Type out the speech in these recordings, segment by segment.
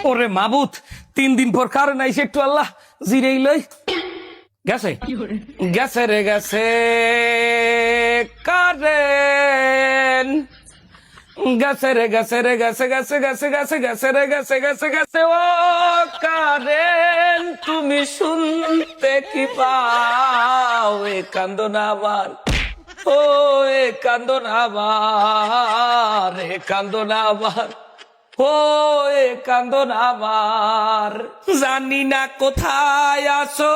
ওরে মাবুত 3 দিন পর কারণ আইসে একটু আল্লাহ জিরেই লই গেছে গেছে রে গেছে কারেন গেছে রে গেছে রে গেছে গেছে গেছে গেছে গেছে রে গেছে গেছে গেছে ও কারেন তুমি শুনতে কি পাও এ কান্দন আবার ও এ কান্দন আবার এ কান্দন আবার ও এ কান্দন আবার জানি না কোথায় আছো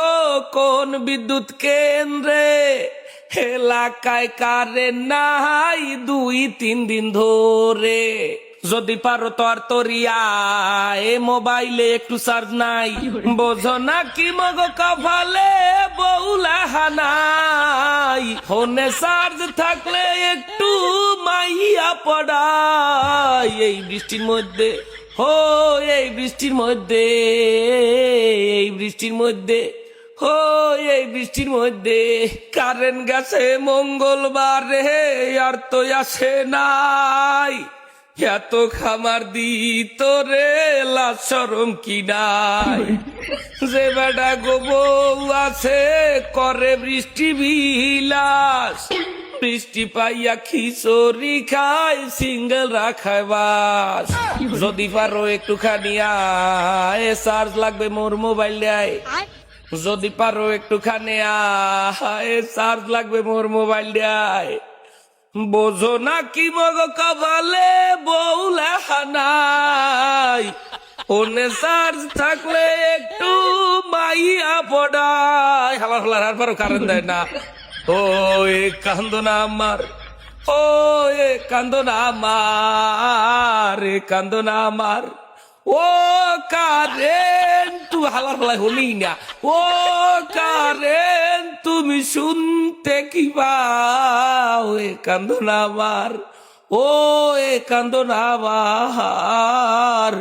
কোন বিদ্যুৎ কেন্দ্রে এলাকায় কারেন্ট নাই 2-3 দিন ধরে যদি পারো তো আর তোরিয়া এ মোবাইলে একটু চার্জ নাই বোঝো না কি মগ কপালে বউলা হানাই ফোনে চার্জ থাকলে একটু মাইয়া পড়াই এই বৃষ্টির মধ্যে ও এই বৃষ্টির মধ্যে এই বৃষ্টির মধ্যে ও এই বৃষ্টির মধ্যে কারেন্ট গেছে মঙ্গলবার রে আর তো আসে নাই এত খামার দিত রে লাজ শরম কি নাই যে বেটা গো বউ আছে করে বৃষ্টি বিলাস বৃষ্টি পাইয়া খিচুড়ি খায় সিঙ্গেল রাখায় বাস যদি পারো একটুখানি আয় চার্জ লাগবে মোর মোবাইল দেয় যদি পারো একটুখানি আয় চার্জ লাগবে মোর মোবাইল দেয় বোঝো না কি মগ কপালে বউলা হানাই ফোনে চার্জ থাকলে একটু মাইয়া পড়ায় হালার হালার আর পারো কারণ দেয় না ও এ কান্দন আমার ও এ কান্দন আমার এ কান্দন আমার ও কারেন তুই হালার হালাই হলি না ও কারেন তুমি শুনতে কি পাও এ কান্দন আমার ও এ কান্দন আমার